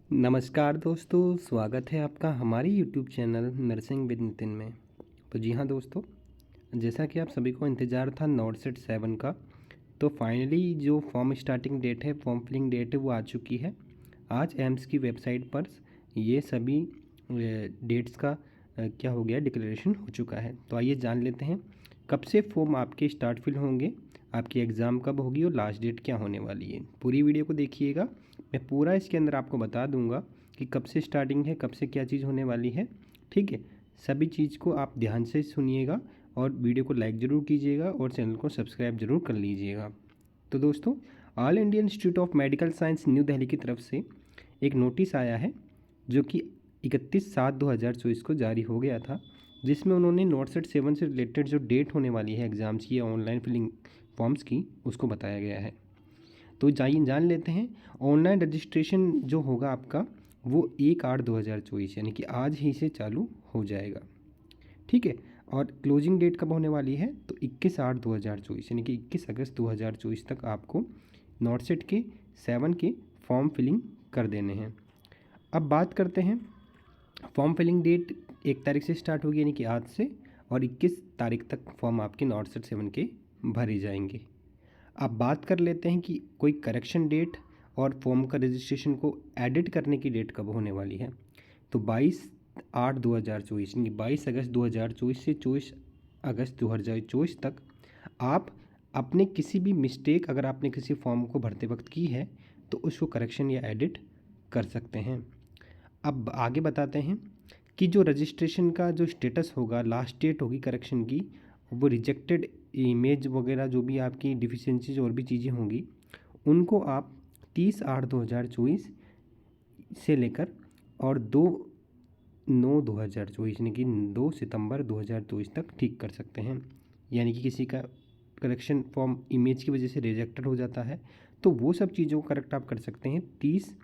नमस्कार दोस्तों, स्वागत है आपका हमारे YouTube channel nursing with Nitin में। तो जी हाँ दोस्तों, जैसा कि आप सभी को इंतज़ार था नॉट सेट 7 का, तो फाइनली जो फॉर्म स्टार्टिंग डेट है, फॉर्म फिलिंग डेट है, वो आ चुकी है। आज एम्स की वेबसाइट पर ये सभी डेट्स का क्या हो गया, डिक्लेरेशन हो चुका है। तो आइए जान लेते हैं कब से फॉर्म आपके स्टार्ट फिल होंगे, आपकी एग्ज़ाम कब होगी और लास्ट डेट क्या होने वाली है। पूरी वीडियो को देखिएगा, मैं पूरा इसके अंदर आपको बता दूंगा कि कब से स्टार्टिंग है, कब से क्या चीज़ होने वाली है। ठीक है, सभी चीज़ को आप ध्यान से सुनिएगा और वीडियो को लाइक ज़रूर कीजिएगा और चैनल को सब्सक्राइब ज़रूर कर लीजिएगा। तो दोस्तों, all India institute of medical science new Delhi की तरफ से एक नोटिस आया है जो कि 31/7/2024 को जारी हो गया था, जिसमें उन्होंने नॉट सेट 7 से रिलेटेड जो डेट होने वाली है एग्ज़ाम्स की या ऑनलाइन फिलिंग फॉर्म्स की, उसको बताया गया है। तो जाइए जान लेते हैं। ऑनलाइन रजिस्ट्रेशन जो होगा आपका वो 1/8/2024 यानी कि आज ही से चालू हो जाएगा। ठीक है, और क्लोजिंग डेट कब होने वाली है, तो 21/8/2024 यानी कि 21 अगस्त 2024 तक आपको नॉट सेट के 7 के फॉर्म फिलिंग कर देने हैं। अब बात करते हैं, फॉर्म फिलिंग डेट 1 तारीख से स्टार्ट होगी यानी कि आज से, और 21 तारीख तक फॉर्म आपके नॉट सेट 7 के भरे जाएंगे। अब बात कर लेते हैं कि कोई करेक्शन डेट और फॉर्म का रजिस्ट्रेशन को एडिट करने की डेट कब होने वाली है। तो 22/8/2024 यानी 22 अगस्त 2024 से 24 अगस्त 2024 तक आप अपने किसी भी मिस्टेक अगर आपने किसी फॉर्म को भरते वक्त की है तो उसको करेक्शन या एडिट कर सकते हैं। अब आगे बताते हैं कि जो रजिस्ट्रेशन का जो स्टेटस होगा, लास्ट डेट होगी करेक्शन की, वो रिजेक्टेड इमेज वगैरह जो भी आपकी डिफिशियंसीज और भी चीज़ें होंगी, उनको आप 30/8/2024 से लेकर और 2/9/2024 यानी कि 2 सितंबर 2024 तक ठीक कर सकते हैं। यानी कि किसी का करेक्शन फॉर्म इमेज की वजह से रिजेक्टेड हो जाता है, तो वो सब चीज़ों को करेक्ट आप कर सकते हैं 30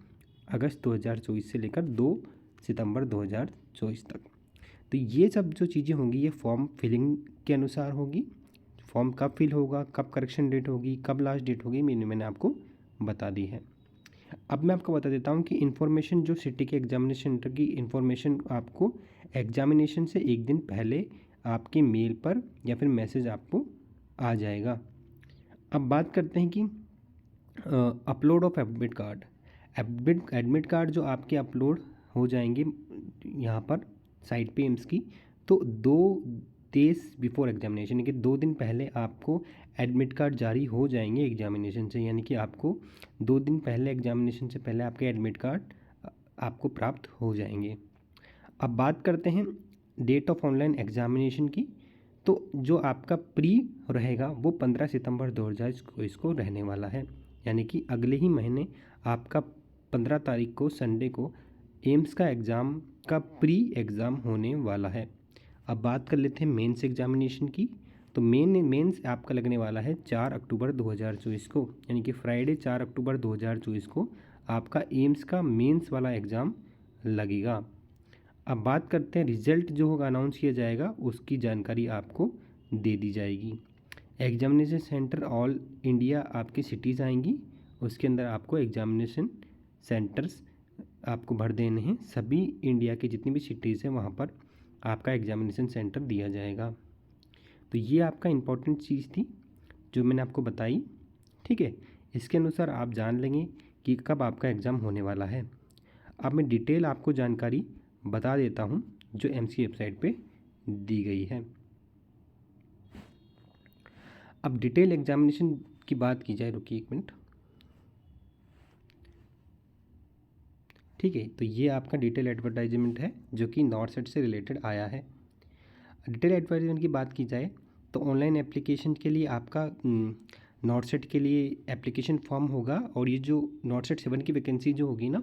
अगस्त 2024 से लेकर 2 सितंबर 2024 तक। तो ये सब जो चीज़ें होंगी ये फॉर्म फिलिंग के अनुसार होगी। फॉर्म कब फिल होगा, कब करेक्शन डेट होगी, कब लास्ट डेट होगी, मैंने आपको बता दी है। अब मैं आपको बता देता हूँ कि इन्फॉर्मेशन जो सिटी के एग्जामिनेशन सेंटर की इन्फॉर्मेशन आपको एग्जामिनेशन से एक दिन पहले आपके मेल पर या फिर मैसेज आपको आ जाएगा। अब बात करते हैं कि upload of admit card. Admit card जो आपके अपलोड हो जाएंगे यहाँ पर साइट पे एम्स की, तो 2 डेज बिफोर एग्जामिनेशन यानी कि 2 दिन पहले आपको एडमिट कार्ड जारी हो जाएंगे एग्जामिनेशन से, यानी कि आपको 2 दिन पहले एग्जामिनेशन से पहले आपके एडमिट कार्ड आपको प्राप्त हो जाएंगे। अब बात करते हैं डेट ऑफ ऑनलाइन एग्जामिनेशन की। तो जो आपका प्री रहेगा वो 15 सितंबर 2024 को रहने वाला है, यानी कि अगले ही महीने आपका 15 तारीख को संडे को एम्स का एग्ज़ाम का प्री एग्ज़ाम होने वाला है। अब बात कर लेते हैं मेंस एग्जामिनेशन की। तो मेंस आपका लगने वाला है 4 अक्टूबर 2024 को, यानी कि फ्राइडे 4 अक्टूबर 2024 को आपका एम्स का मेंस वाला एग्ज़ाम लगेगा। अब बात करते हैं रिज़ल्ट जो होगा अनाउंस किया जाएगा, उसकी जानकारी आपको दे दी जाएगी। एग्जामिनेशन सेंटर ऑल इंडिया आपकी सिटीज़ आएंगी, उसके अंदर आपको एग्जामिनेशन सेंटर्स आपको भर देने हैं। सभी इंडिया की जितनी भी सिटीज़ हैं वहाँ पर आपका एग्जामिनेशन सेंटर दिया जाएगा। तो ये आपका इम्पोर्टेंट चीज़ थी जो मैंने आपको बताई। ठीक है, इसके अनुसार आप जान लेंगे कि कब आपका एग्ज़ाम होने वाला है। अब मैं डिटेल आपको जानकारी बता देता हूँ जो एम्स की वेबसाइट पे दी गई है। अब डिटेल एग्जामिनेशन की बात की जाए, रुकिए 1 मिनट। ठीक है, तो ये आपका डिटेल एडवर्टाइजमेंट है जो कि नॉट सेट से रिलेटेड आया है। डिटेल एडवर्टाइजमेंट की बात की जाए तो ऑनलाइन एप्लीकेशन के लिए आपका नॉट सेट के लिए एप्लीकेशन फॉर्म होगा, और ये जो नॉट सेट 7 की वैकेंसी जो होगी ना,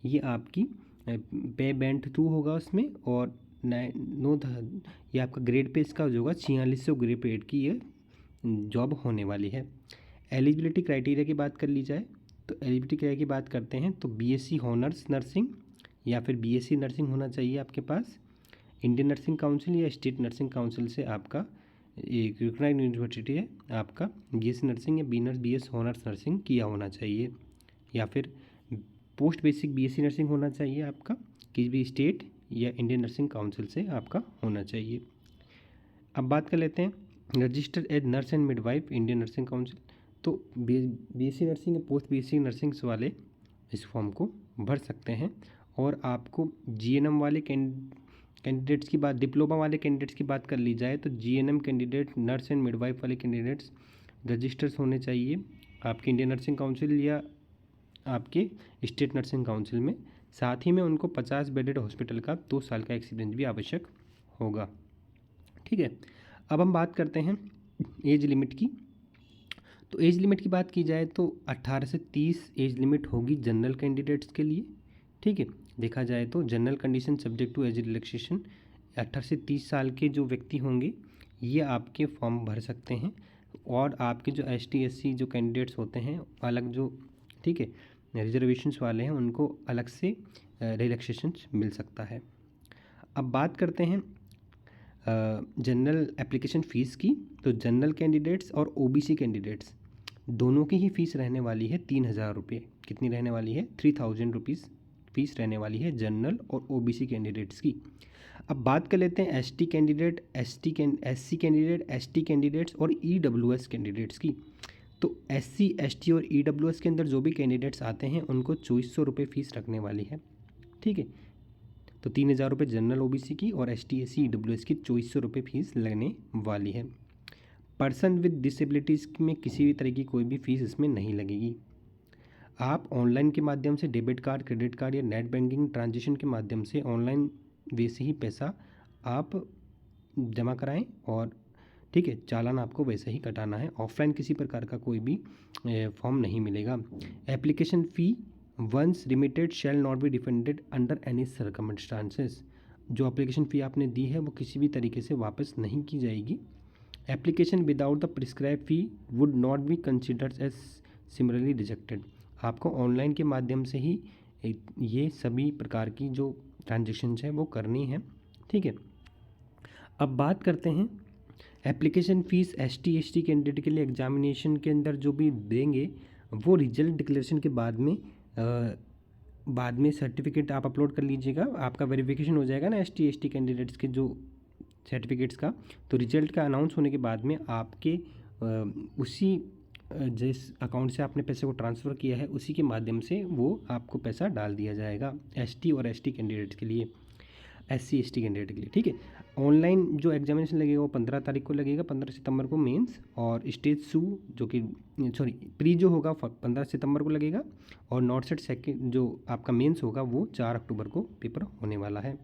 ये आपकी पे बैंड 2 होगा उसमें, और ये आपका ग्रेड पे इसका जो होगा 4600 ग्रेड पे की ये जॉब होने वाली है। एलिजिबिलिटी क्राइटेरिया की बात कर ली जाए तो एलिजिबिलिटी क्राइटेरिया की बात करते हैं तो बीएससी हॉनर्स नर्सिंग या फिर बीएससी नर्सिंग होना चाहिए आपके पास। इंडियन नर्सिंग काउंसिल या स्टेट नर्सिंग काउंसिल से आपका एक रिकॉग्नाइज्ड यूनिवर्सिटी है आपका बीएससी नर्सिंग या बीएस हॉनर्स नर्सिंग किया होना चाहिए, या फिर पोस्ट बेसिक बीएससी नर्सिंग होना चाहिए आपका, किसी भी स्टेट या इंडियन नर्सिंग काउंसिल से आपका होना चाहिए। अब बात कर लेते हैं register as nurse and midwife Indian nursing council. तो बीएससी नर्सिंग या पोस्ट बीएससी नर्सिंग्स वाले इस फॉर्म को भर सकते हैं। और आपको जीएनएम वाले कैंडिडेट्स की बात, डिप्लोमा वाले कैंडिडेट्स की बात कर ली जाए तो GNM candidate, nurse and midwife वाले कैंडिडेट्स रजिस्टर्स होने चाहिए आपके इंडियन नर्सिंग काउंसिल या आपके स्टेट नर्सिंग काउंसिल में। साथ ही में उनको 50 बेडेड हॉस्पिटल का 2 साल का एक्सपीरियंस भी आवश्यक होगा। ठीक है, अब हम बात करते हैं एज लिमिट की। तो एज लिमिट की बात की जाए तो 18 से 30 एज लिमिट होगी जनरल कैंडिडेट्स के लिए। ठीक है, देखा जाए तो general condition subject to age relaxation 18 से 30 साल के जो व्यक्ति होंगे ये आपके फॉर्म भर सकते हैं। और आपके जो ST SC जो कैंडिडेट्स होते हैं अलग, जो ठीक है रिजर्वेशंस वाले हैं, उनको अलग से रिलैक्सेशंस मिल सकता है। अब बात करते हैं जनरल एप्लीकेशन फ़ीस की। तो जनरल कैंडिडेट्स और OBC कैंडिडेट्स दोनों की ही फ़ीस रहने वाली है 3000 रुपये। कितनी रहने वाली है? 3000 रुपीज़ फ़ीस रहने वाली है जनरल और OBC कैंडिडेट्स की। अब बात कर लेते हैं ST candidate, SC candidate, ST candidates और EWS कैंडिडेट्स की। तो SC ST और EWS के अंदर जो भी कैंडिडेट्स आते हैं उनको 2400 रुपये फ़ीस रखने वाली है। ठीक है, तो 3000 रुपये जनरल OBC की और ST SC EWS की 2400 रुपये फ़ीस लगने वाली है। पर्सन विद डिसेबिलिटीज़ में किसी भी तरह की कोई भी फ़ीस इसमें नहीं लगेगी। आप ऑनलाइन के माध्यम से डेबिट कार्ड, क्रेडिट कार्ड या नेट बैंकिंग ट्रांजेक्शन के माध्यम से ऑनलाइन वे से ही पैसा आप जमा कराएं और ठीक है चालान आपको वैसे ही कटाना है। ऑफलाइन किसी प्रकार का कोई भी फॉर्म नहीं मिलेगा। Application fee once remitted shall not be defended under any circumstances. जो एप्लीकेशन फ़ी आपने दी है वो किसी भी तरीके से वापस नहीं की जाएगी। Application without the prescribe fee would not be considered as similarly rejected. आपको ऑनलाइन के माध्यम से ही ये सभी प्रकार की जो ट्रांजेक्शन्स हैं वो करनी है। ठीक है, अब बात करते हैं application fees ST ST candidate के लिए एग्जामिनेशन के अंदर जो भी देंगे वो रिजल्ट डिक्लेरेशन के बाद में सर्टिफिकेट आप अपलोड कर लीजिएगा। आपका वेरिफिकेशन हो जाएगा ना ST ST कैंडिडेट्स के जो सर्टिफिकेट्स का, तो रिजल्ट का अनाउंस होने के बाद में आपके उसी जिस अकाउंट से आपने पैसे को ट्रांसफ़र किया है उसी के माध्यम से वो आपको पैसा डाल दिया जाएगा ST और ST कैंडिडेट्स के लिए, SC ST कैंडिडेट के लिए। ठीक है, ऑनलाइन जो एग्जामिनेशन लगेगा वो 15 तारीख को लगेगा, 15 सितंबर को मेंस, और स्टेज 2 जो कि प्री जो होगा 15 सितंबर को लगेगा, और नॉट सेट सेकेंड जो आपका मेंस होगा वो 4 अक्टूबर को पेपर होने वाला है।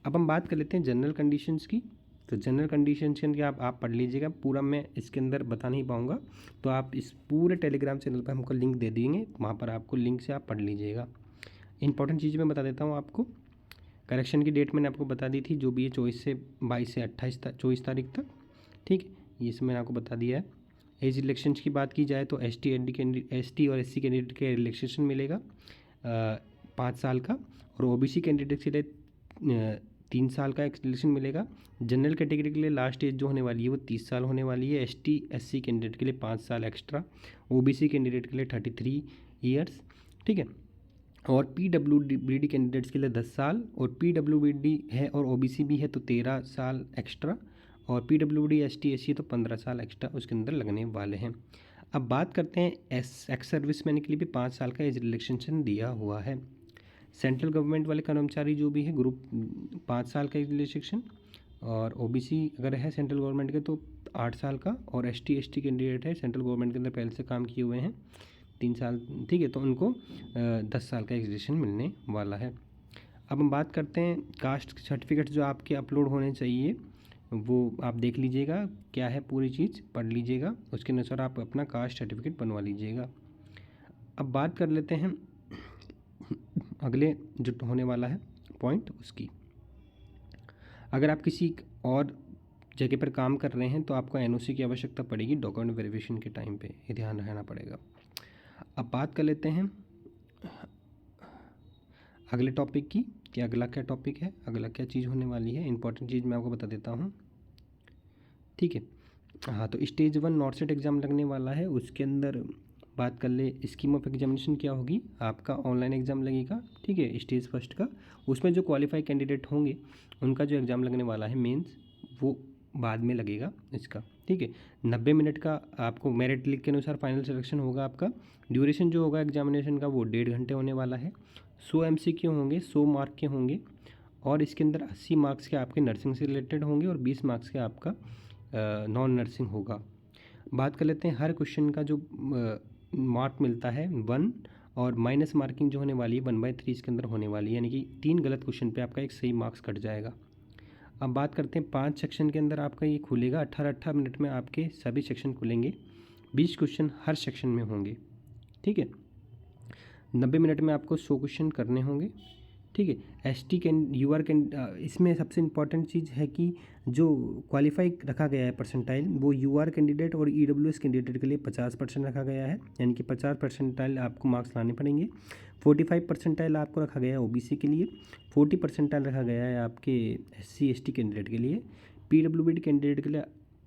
अब हम बात कर लेते हैं जनरल कंडीशंस की। तो जनरल कंडीशंस के अंदर आप पढ़ लीजिएगा, पूरा मैं इसके अंदर बता नहीं पाऊँगा, तो आप इस पूरे टेलीग्राम चैनल पर हमको लिंक दे देंगे, वहाँ पर आपको लिंक से आप पढ़ लीजिएगा। इंपॉर्टेंट चीज़ मैं बता देता हूँ आपको। करेक्शन की डेट मैंने आपको बता दी थी, जो भी है 22 से 24 तारीख तक। ठीक है, ये इसमें मैंने आपको बता दिया है। एज रिलैक्सेशन की बात की जाए तो ST और SC कैंडिडेट के रिलैक्सेशन मिलेगा 5 साल का, और OBC कैंडिडेट के लिए 3 साल का एक्सटेंशन मिलेगा। जनरल कैटेगरी के लिए लास्ट एज जो होने वाली है वो 30 साल होने वाली है। ST SC कैंडिडेट के लिए 5 साल एक्स्ट्रा, OBC कैंडिडेट के लिए 33 ईयर्स। ठीक है, और PWBD कैंडिडेट्स के लिए 10 साल, और PWBD है और OBC भी है तो 13 साल एक्स्ट्रा, और PWD ST SC तो 15 साल एक्स्ट्रा उसके अंदर लगने वाले हैं। अब बात करते हैं एक्स सर्विस मैन के लिए भी 5 साल का एज रिलैक्सेशन दिया हुआ है। सेंट्रल गवर्नमेंट वाले कर्मचारी जो भी है ग्रुप 5 साल का एज रिलैक्सेशन, और OBC अगर है सेंट्रल गवर्नमेंट के तो 8 साल का, और ST ST कैंडिडेट है सेंट्रल गवर्नमेंट के अंदर पहले से काम किए हुए हैं 3 साल, ठीक है, तो उनको 10 साल का एग्जीशन मिलने वाला है। अब हम बात करते हैं कास्ट सर्टिफिकेट जो आपके अपलोड होने चाहिए, वो आप देख लीजिएगा क्या है, पूरी चीज़ पढ़ लीजिएगा, उसके अनुसार आप अपना कास्ट सर्टिफिकेट बनवा लीजिएगा। अब बात कर लेते हैं अगले जो होने वाला है पॉइंट उसकी। अगर आप किसी और जगह पर काम कर रहे हैं तो आपको NOC की आवश्यकता पड़ेगी डॉक्यूमेंट वेरिफिकेशन के टाइम पे, ये ध्यान रखना पड़ेगा। अब बात कर लेते हैं अगले टॉपिक की कि अगला क्या टॉपिक है, अगला क्या चीज़ होने वाली है। इंपॉर्टेंट चीज़ मैं आपको बता देता हूँ। ठीक है, हाँ, तो स्टेज 1 नॉट सेट एग्ज़ाम लगने वाला है, उसके अंदर बात कर ले स्कीम ऑफ एग्जामिनेशन क्या होगी, आपका ऑनलाइन एग्ज़ाम लगेगा, ठीक है, स्टेज फर्स्ट का। उसमें जो क्वालिफाई कैंडिडेट होंगे उनका जो एग्ज़ाम लगने वाला है मेंस, वो बाद में लगेगा इसका, ठीक है। 90 मिनट का आपको मेरिट लिस्ट के अनुसार फाइनल सिलेक्शन होगा आपका। ड्यूरेशन जो होगा एग्जामिनेशन का वो 1.5 घंटे होने वाला है। 100 MCQ होंगे, 100 मार्क के होंगे, और इसके अंदर 80 मार्क्स के आपके नर्सिंग से रिलेटेड होंगे और 20 मार्क्स के आपका नॉन नर्सिंग होगा। बात कर लेते हैं हर क्वेश्चन का जो मार्क मिलता है 1, और माइनस मार्किंग जो होने वाली है 1/3 इसके अंदर होने वाली है, यानी कि 3 गलत क्वेश्चन पे आपका एक सही मार्क्स कट जाएगा। अब बात करते हैं 5 सेक्शन के अंदर आपका ये खुलेगा, 18 मिनट में आपके सभी सेक्शन खुलेंगे, 20 क्वेश्चन हर सेक्शन में होंगे, ठीक है। 90 मिनट में आपको 100 क्वेश्चन करने होंगे, ठीक है। ST UR इसमें सबसे इम्पॉर्टेंट चीज़ है कि जो क्वालिफाई रखा गया है परसेंटाइल, वो UR कैंडिडेट और EWS कैंडिडेट के लिए 50% रखा गया है, यानी कि 50 परसेंटाइल आपको मार्क्स लाने पड़ेंगे। 45 परसेंटाइल आपको रखा गया है OBC के लिए, 40 परसेंटाइल रखा गया है आपके SC ST कैंडिडेट के लिए, PWD कैंडिडेट के लिए,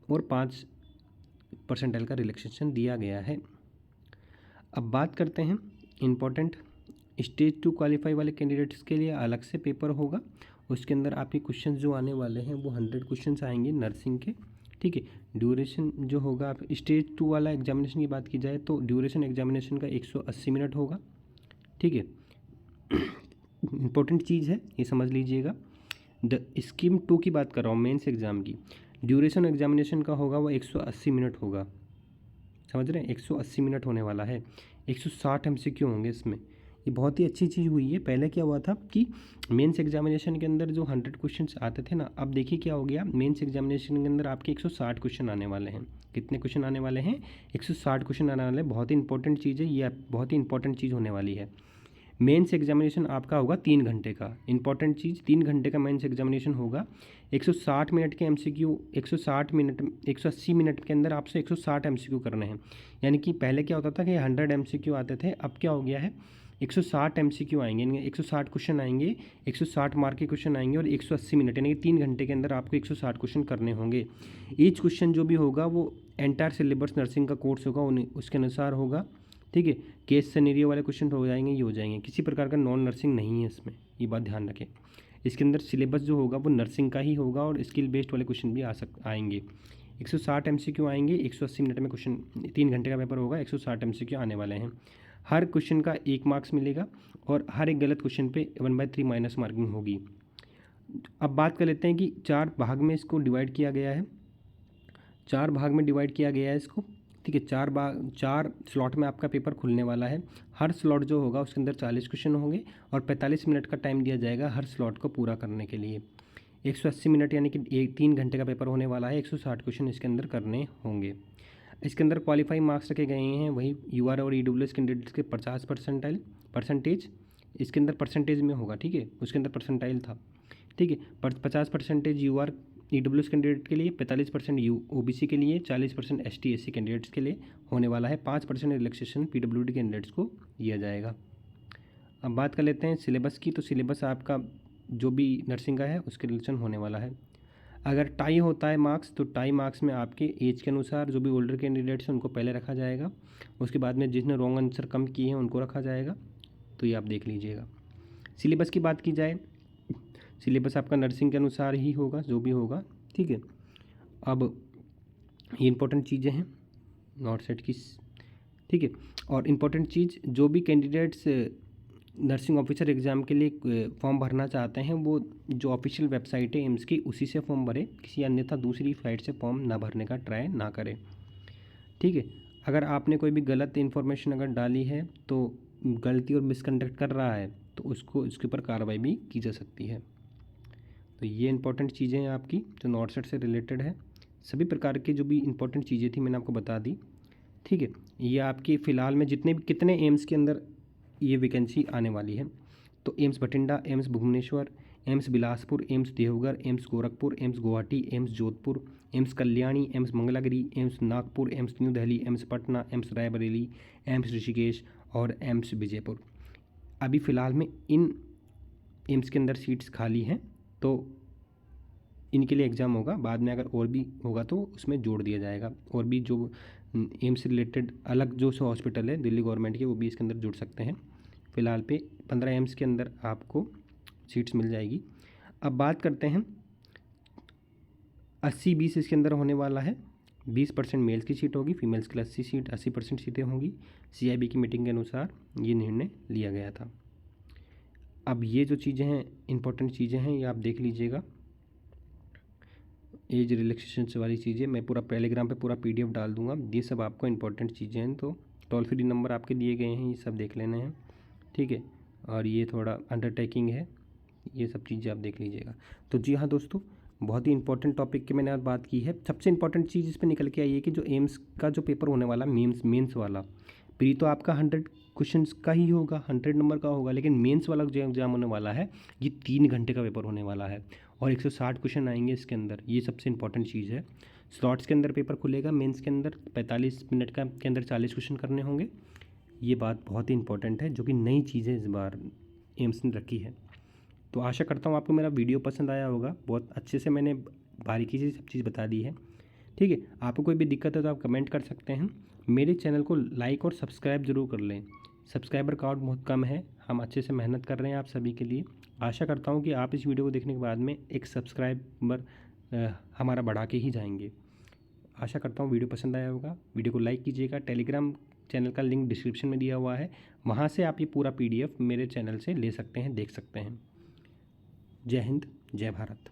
और 5 परसेंटाइल का रिलैक्सेशन दिया गया है। अब बात करते हैं इम्पोर्टेंट स्टेज 2 क्वालिफाई वाले कैंडिडेट्स के लिए अलग से पेपर होगा। उसके अंदर आपके क्वेश्चंस जो आने वाले हैं वो 100 क्वेश्चंस आएंगे नर्सिंग के, ठीक है। ड्यूरेशन जो होगा, आप स्टेज 2 वाला एग्जामिनेशन की बात की जाए तो ड्यूरेशन एग्जामिनेशन का 180 मिनट होगा, ठीक है। इम्पोर्टेंट चीज़ है, ये समझ लीजिएगा। द स्कीम 2 की बात कर रहा हूँ, मेंस एग्ज़ाम की। ड्यूरेशन एग्जामिनेशन का होगा वो 180 मिनट होगा, समझ रहे हैं, 180 मिनट होने वाला है। 160 MCQ होंगे इसमें। ये बहुत ही अच्छी चीज़ हुई है। पहले क्या हुआ था कि मेंस एग्जामिनेशन के अंदर जो 100 क्वेश्चंस आते थे ना, अब देखिए क्या हो गया, मेंस एग्जामिनेशन के अंदर आपके 160 क्वेश्चन आने वाले हैं। कितने क्वेश्चन आने वाले हैं? 160 क्वेश्चन आने वाले हैं। बहुत ही इंपॉर्टेंट चीज़ है ये, बहुत ही इंपॉर्टेंट चीज़ होने वाली है। मेंस एग्जामिनेशन आपका होगा 3 घंटे का। इंपॉर्टेंट चीज़, 3 घंटे का मेंस एग्जामिनेशन होगा। 160 मिनट के MCQ, 180 मिनट के अंदर आपसे 160 MCQ करने हैं। यानी कि पहले क्या होता था कि 100 MCQ आते थे, अब क्या हो गया है 160 MCQ आएंगे, 160 क्वेश्चन आएंगे, 160 मार्क के क्वेश्चन आएंगे, और 180 मिनट यानी कि 3 घंटे के अंदर आपको 160 क्वेश्चन करने होंगे। ईच क्वेश्चन जो भी होगा वो एंटायर सिलेबस नर्सिंग का कोर्स होगा उसके अनुसार होगा, ठीक है। केस सिनेरियो वाले क्वेश्चन हो जाएंगे, ये हो जाएंगे, किसी प्रकार का नॉन नर्सिंग नहीं है इसमें, ये बात ध्यान रखें। इसके अंदर सिलेबस जो होगा वो नर्सिंग का ही होगा, और स्किल बेस्ड वाले क्वेश्चन भी आएंगे। 160 MCQ आएंगे, 180 मिनट में क्वेश्चन, 3 घंटे का पेपर होगा, 160 MCQ आने वाले हैं। हर क्वेश्चन का 1 मार्क्स मिलेगा, और हर एक गलत क्वेश्चन पे 1/3 माइनस मार्किंग होगी। अब बात कर लेते हैं कि 4 भाग में इसको डिवाइड किया गया है, 4 भाग में डिवाइड किया गया है इसको, ठीक है। 4 स्लॉट में आपका पेपर खुलने वाला है। हर स्लॉट जो होगा उसके अंदर 40 क्वेश्चन होंगे, और 45 मिनट का टाइम दिया जाएगा हर स्लॉट को पूरा करने के लिए। 180 मिनट यानी कि 3 घंटे का पेपर होने वाला है। 160 क्वेश्चन इसके अंदर करने होंगे। इसके अंदर क्वालिफाई मार्क्स रखे गए हैं वही UR और EWS कैंडिडेट्स के 50 परसेंटेज इसके अंदर परसेंटेज में होगा, ठीक है। उसके अंदर परसेंटाइल था, ठीक है। 50% UR EWS कैंडिडेट के लिए, 45% OBC के लिए, 40% ST SC कैंडिडेट्स के लिए होने वाला है। 5% रिलैक्सेशन PWD कैंडिडेट्स को दिया जाएगा। अब बात कर लेते हैं सिलेबस की। तो सिलेबस आपका जो भी नर्सिंग का है उसके रिलेशन होने वाला है। अगर टाई होता है मार्क्स, तो टाई मार्क्स में आपके एज के अनुसार जो भी ओल्डर कैंडिडेट्स हैं उनको पहले रखा जाएगा, उसके बाद में जिसने रॉन्ग आंसर कम किए हैं उनको रखा जाएगा। तो ये आप देख लीजिएगा। सिलेबस की बात की जाए, सिलेबस आपका नर्सिंग के अनुसार ही होगा जो भी होगा, ठीक है। अब ये इंपॉर्टेंट चीज़ें हैं नॉट सेट की, ठीक है। और इम्पोर्टेंट चीज़, जो भी कैंडिडेट्स नर्सिंग ऑफिसर एग्ज़ाम के लिए फॉर्म भरना चाहते हैं वो जो ऑफिशियल वेबसाइट है एम्स की उसी से फॉर्म भरे, किसी अन्यथा दूसरी साइट से फॉर्म ना भरने का ट्राई ना करें, ठीक है। अगर आपने कोई भी गलत इन्फॉर्मेशन अगर डाली है तो गलती और मिसकंडक्ट कर रहा है तो उसको इसके ऊपर कार्रवाई भी की जा सकती है। तो ये इंपॉर्टेंट चीज़ें हैं आपकी जो नॉट सेट से रिलेटेड है। सभी प्रकार की जो भी इंपॉर्टेंट चीज़ें थी मैंने आपको बता दी, ठीक है। ये आपकी फ़िलहाल में जितने भी कितने एम्स के अंदर ये वैकेंसी आने वाली है, तो एम्स बठिंडा, एम्स भुवनेश्वर, एम्स बिलासपुर, एम्स देवघर, एम्स गोरखपुर, एम्स गुवाहाटी, एम्स जोधपुर, एम्स कल्याणी, एम्स मंगलागिरी, एम्स नागपुर, एम्स न्यू दिल्ली, एम्स पटना, एम्स रायबरेली, एम्स ऋषिकेश और एम्स विजयपुर। अभी फ़िलहाल में इन एम्स के अंदर सीट्स खाली हैं, तो इनके लिए एग्ज़ाम होगा। बाद में अगर और भी होगा तो उसमें जोड़ दिया जाएगा। और भी जो एम्स से रिलेटेड अलग जो सो हॉस्पिटल है दिल्ली गवर्नमेंट के, वो भी इसके अंदर जुड़ सकते हैं। फ़िलहाल पे 15 एम्स के अंदर आपको सीट्स मिल जाएगी। अब बात करते हैं 80-20 इसके अंदर होने वाला है। 20% मेल्स की सीट होगी, फीमेल्स के लिए 80% सीटें होंगी। CIB की मीटिंग के अनुसार ये निर्णय लिया गया था। अब ये जो चीज़ें हैं, इंपॉर्टेंट चीज़ें हैं, ये आप देख लीजिएगा। एज रिलैक्सेशन वाली चीज़ें मैं पूरा टेलीग्राम पे पूरा PDF डाल दूंगा। ये सब आपको इंपॉर्टेंट चीज़ें हैं, तो टोल फ्री नंबर आपके दिए गए हैं, ये सब देख लेने हैं, ठीक है। और ये थोड़ा अंडरटेकिंग है, ये सब चीज़ें आप देख लीजिएगा। तो जी हाँ दोस्तों, बहुत ही इंपॉर्टेंट टॉपिक की मैंने आज बात की है। सबसे इंपॉर्टेंट चीज़ इस पर निकल के आई है कि जो एम्स का जो पेपर होने वाला मेंस वाला, प्री तो आपका 100 क्वेश्चंस का ही होगा, 100 नंबर का होगा, लेकिन मेंस वाला जो एग्जाम होने वाला है ये 3 घंटे का पेपर होने वाला है और 160 क्वेश्चन आएंगे इसके अंदर। ये सबसे इंपॉर्टेंट चीज़ है। स्लॉट्स के अंदर पेपर खुलेगा, मेंस के अंदर 45 मिनट का के अंदर 40 क्वेश्चन करने होंगे। ये बात बहुत ही इंपॉर्टेंट है, जो कि नई चीज़ें इस बार एम्स ने रखी है। तो आशा करता हूँ आपको मेरा वीडियो पसंद आया होगा। बहुत अच्छे से मैंने बारीकी से सब चीज़ बता दी है, ठीक है। आपको कोई भी दिक्कत है तो आप कमेंट कर सकते हैं। मेरे चैनल को लाइक और सब्सक्राइब ज़रूर कर लें। सब्सक्राइबर काउंट बहुत कम है, हम अच्छे से मेहनत कर रहे हैं आप सभी के लिए। आशा करता हूँ कि आप इस वीडियो को देखने के बाद में एक सब्सक्राइबर हमारा बढ़ा के ही जाएंगे। आशा करता हूँ वीडियो पसंद आया होगा। वीडियो को लाइक कीजिएगा। टेलीग्राम चैनल का लिंक डिस्क्रिप्शन में दिया हुआ है, वहाँ से आप ये पूरा PDF मेरे चैनल से ले सकते हैं, देख सकते हैं। जय हिंद, जय भारत।